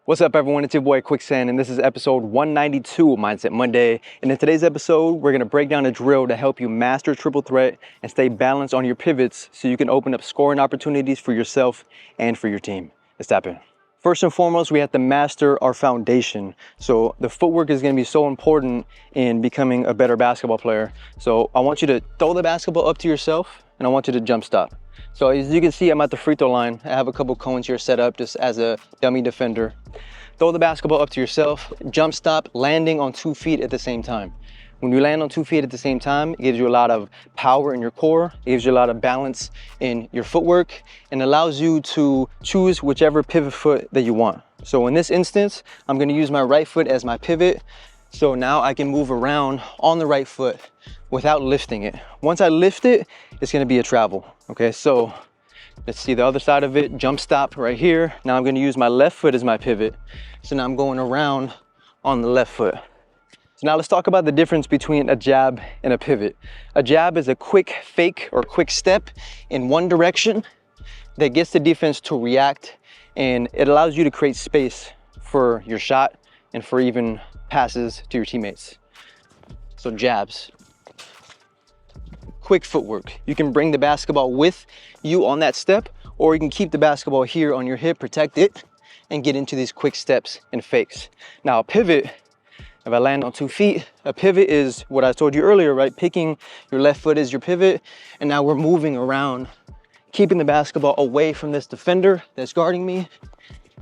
What's up, everyone? It's your boy Quicksand, and this is episode 192 of Mindset Monday. And in today's episode, we're gonna break down a drill to help you master triple threat and stay balanced on your pivots so you can open up scoring opportunities for yourself and for your team. Let's tap in. First and foremost, we have to master our foundation. So the footwork is gonna be so important in becoming a better basketball player. So I want you to throw the basketball up to yourself, and I want you to jump stop. So as you can see, I'm at the free throw line. I have a couple cones here set up just as a dummy defender. Throw the basketball up to yourself, jump stop, landing on 2 feet at the same time. When you land on 2 feet at the same time, it gives you a lot of power in your core, it gives you a lot of balance in your footwork, and allows you to choose whichever pivot foot that you want. So in this instance, I'm gonna use my right foot as my pivot. So now I can move around on the right foot without lifting it. Once I lift it, it's gonna be a travel. Okay, so let's see the other side of it. Jump stop right here. Now I'm gonna use my left foot as my pivot. So now I'm going around on the left foot. So now let's talk about the difference between a jab and a pivot. A jab is a quick fake or quick step in one direction that gets the defense to react, and it allows you to create space for your shot and for even passes to your teammates. So jabs. Quick footwork. You can bring the basketball with you on that step, or you can keep the basketball here on your hip, protect it, and get into these quick steps and fakes. Now a pivot, if I land on 2 feet, a pivot is what I told you earlier, right? Picking your left foot as your pivot, and now we're moving around, keeping the basketball away from this defender that's guarding me,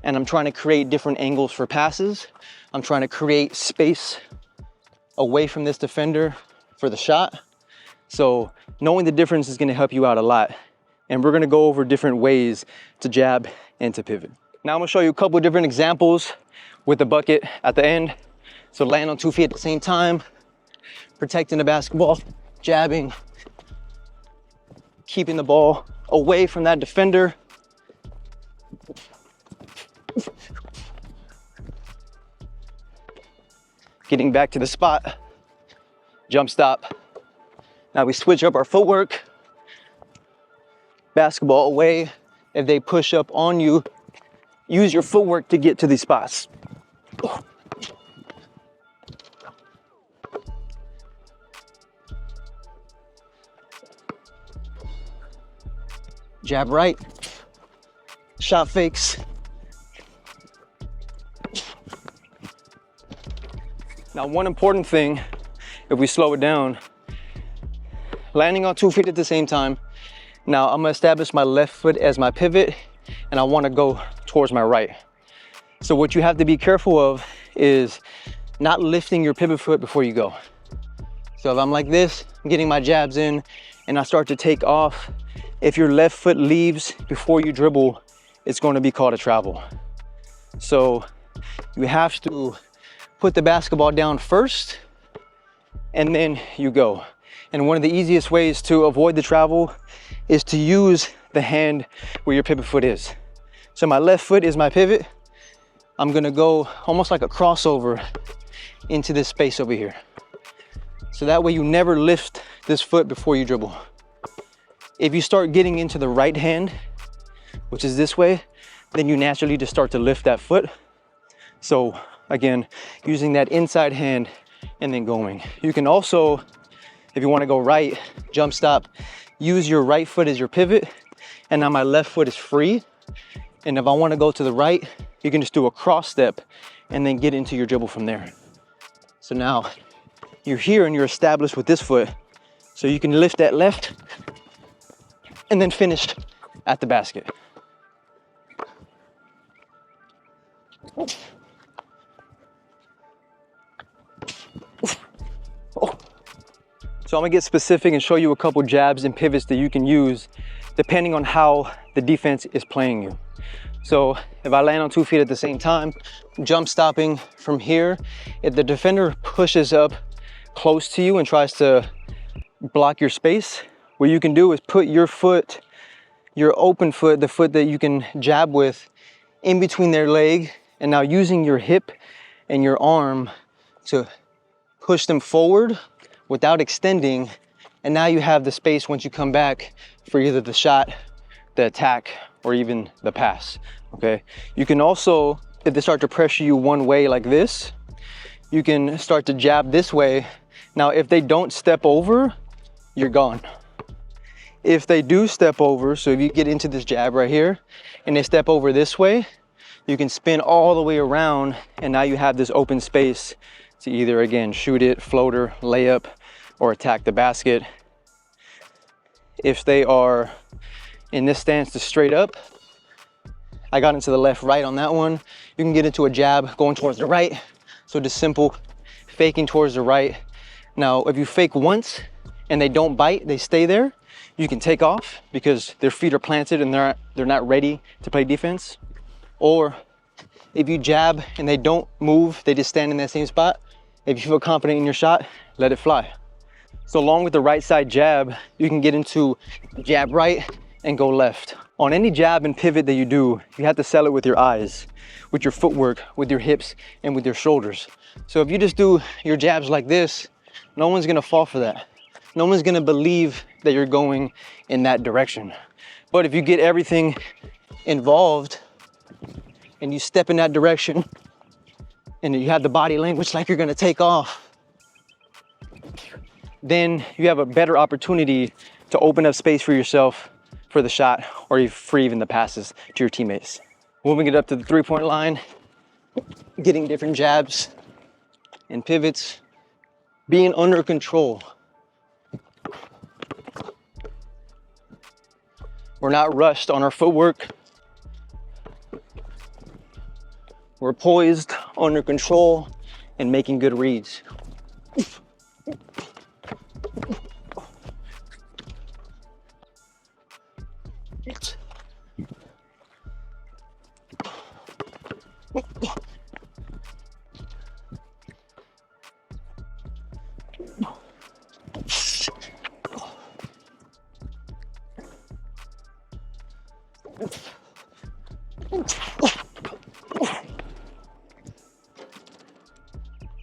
and I'm trying to create different angles for passes. I'm trying to create space away from this defender for the shot. So knowing the difference is gonna help you out a lot. And we're gonna go over different ways to jab and to pivot. Now I'm gonna show you a couple of different examples with the bucket at the end. So land on 2 feet at the same time, protecting the basketball, jabbing, keeping the ball away from that defender. Getting back to the spot, jump stop. Now we switch up our footwork. Basketball away. If they push up on you, use your footwork to get to these spots. Jab right, shot fakes. Now one important thing, if we slow it down, landing on 2 feet at the same time. Now I'm gonna establish my left foot as my pivot, and I wanna go towards my right. So what you have to be careful of is not lifting your pivot foot before you go. So if I'm like this, I'm getting my jabs in, and I start to take off, if your left foot leaves before you dribble, it's gonna be called a travel. So you have to put the basketball down first, and then you go. And one of the easiest ways to avoid the travel is to use the hand where your pivot foot is. So my left foot is my pivot. I'm gonna go almost like a crossover into this space over here. So that way you never lift this foot before you dribble. If you start getting into the right hand, which is this way, then you naturally just start to lift that foot. So again, using that inside hand and then going. You can also, if you want to go right, jump stop, use your right foot as your pivot, and now my left foot is free. And if I want to go to the right, you can just do a cross step and then get into your dribble from there. So now you're here and you're established with this foot. So you can lift that left and then finish at the basket. So I'm gonna get specific and show you a couple jabs and pivots that you can use depending on how the defense is playing you. So if I land on 2 feet at the same time, jump stopping from here, if the defender pushes up close to you and tries to block your space, what you can do is put your foot, your open foot, the foot that you can jab with, in between their leg, and now using your hip and your arm to push them forward without extending, and now you have the space once you come back for either the shot, the attack, or even the pass, okay? You can also if they start to pressure you one way like this, you can start to jab this way. Now, if they don't step over, you're gone. If they do step over, so if you get into this jab right here and they step over this way, you can spin all the way around, and now you have this open space to either, again, shoot it, floater, layup, or attack the basket. If they are in this stance to straight up, I got into the left right on that one. You can get into a jab going towards the right. So just simple faking towards the right. Now, if you fake once and they don't bite, they stay there, you can take off because their feet are planted and they're not ready to play defense. Or if you jab and they don't move, they just stand in that same spot. If you feel confident in your shot, let it fly. So along with the right side jab, you can get into jab right and go left. On any jab and pivot that you do, you have to sell it with your eyes, with your footwork, with your hips, and with your shoulders. So if you just do your jabs like this, no one's gonna fall for that. No one's gonna believe that you're going in that direction. But if you get everything involved and you step in that direction and you have the body language like you're gonna take off, then you have a better opportunity to open up space for yourself for the shot, or for even the passes to your teammates. Moving it up to the three-point line, getting different jabs and pivots, being under control. We're not rushed on our footwork. We're poised, under control, and making good reads.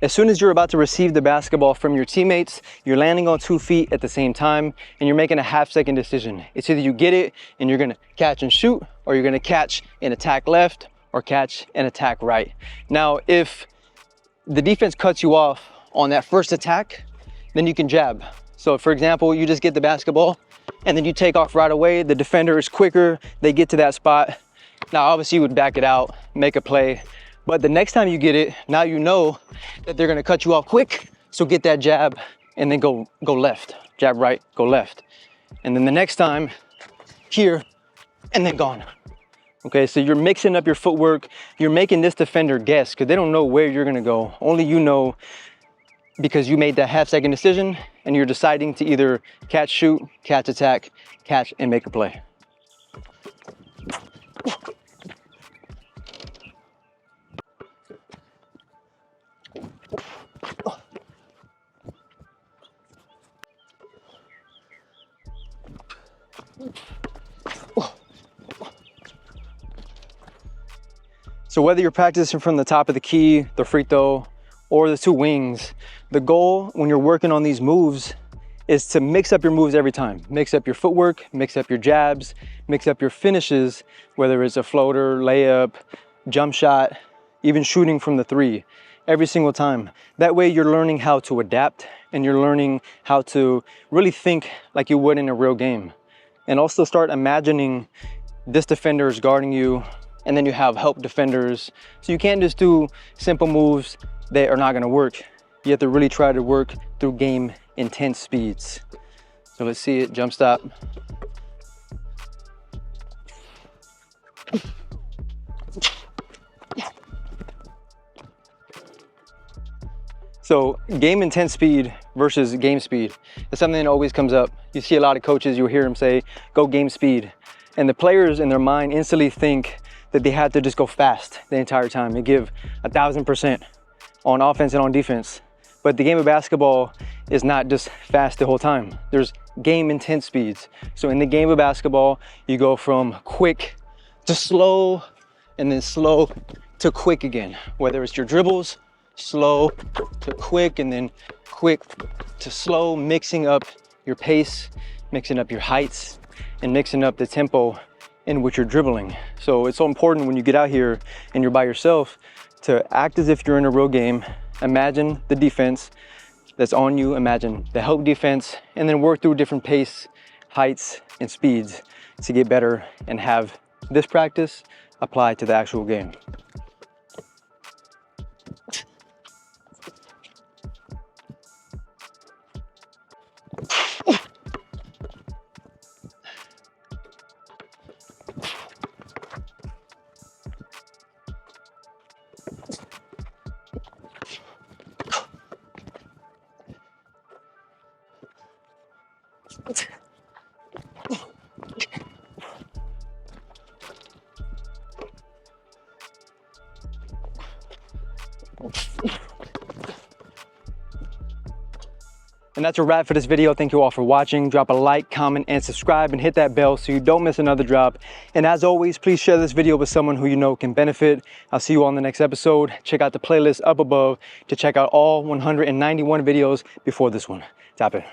As soon as you're about to receive the basketball from your teammates, you're landing on 2 feet at the same time, and you're making a half-second decision. It's either you get it and you're gonna catch and shoot, or you're gonna catch and attack left, or catch and attack right. Now, if the defense cuts you off on that first attack, then you can jab. So for example, you just get the basketball and then you take off right away. The defender is quicker, they get to that spot. Now, obviously you would back it out, make a play, but the next time you get it, now you know that they're gonna cut you off quick, so get that jab and then go left. Jab right, go left. And then the next time, here, and then gone. Okay, so you're mixing up your footwork, you're making this defender guess, because they don't know where you're gonna go. Only you know, because you made that half-second decision and you're deciding to either catch, shoot, catch, attack, catch, and make a play. So whether you're practicing from the top of the key, the free throw, or the 2 wings, the goal when you're working on these moves is to mix up your moves every time. Mix up your footwork, mix up your jabs, mix up your finishes, whether it's a floater, layup, jump shot, even shooting from the 3, every single time. That way you're learning how to adapt and you're learning how to really think like you would in a real game. And also start imagining this defender is guarding you, and then you have help defenders. So you can't just do simple moves that are not gonna work. You have to really try to work through game intense speeds. So let's see it, jump stop. So game intense speed versus game speed is something that always comes up. You see a lot of coaches, you'll hear them say, go game speed. And the players in their mind instantly think that they have to just go fast the entire time and give 1,000% on offense and on defense. But the game of basketball is not just fast the whole time. There's game intense speeds. So in the game of basketball, you go from quick to slow, and then slow to quick again. Whether it's your dribbles, slow to quick, and then quick to slow, mixing up your pace, mixing up your heights, and mixing up the tempo in which you're dribbling. So it's so important when you get out here and you're by yourself to act as if you're in a real game. Imagine the defense that's on you, imagine the help defense, and then work through different pace, heights, and speeds to get better and have this practice applied to the actual game. And that's a wrap for this video. Thank you all for watching. Drop a like, comment, and subscribe, and hit that bell so you don't miss another drop. And as always, please share this video with someone who you know can benefit. I'll see you on the next episode. Check out the playlist up above to check out all 191 videos before this one. Tap it.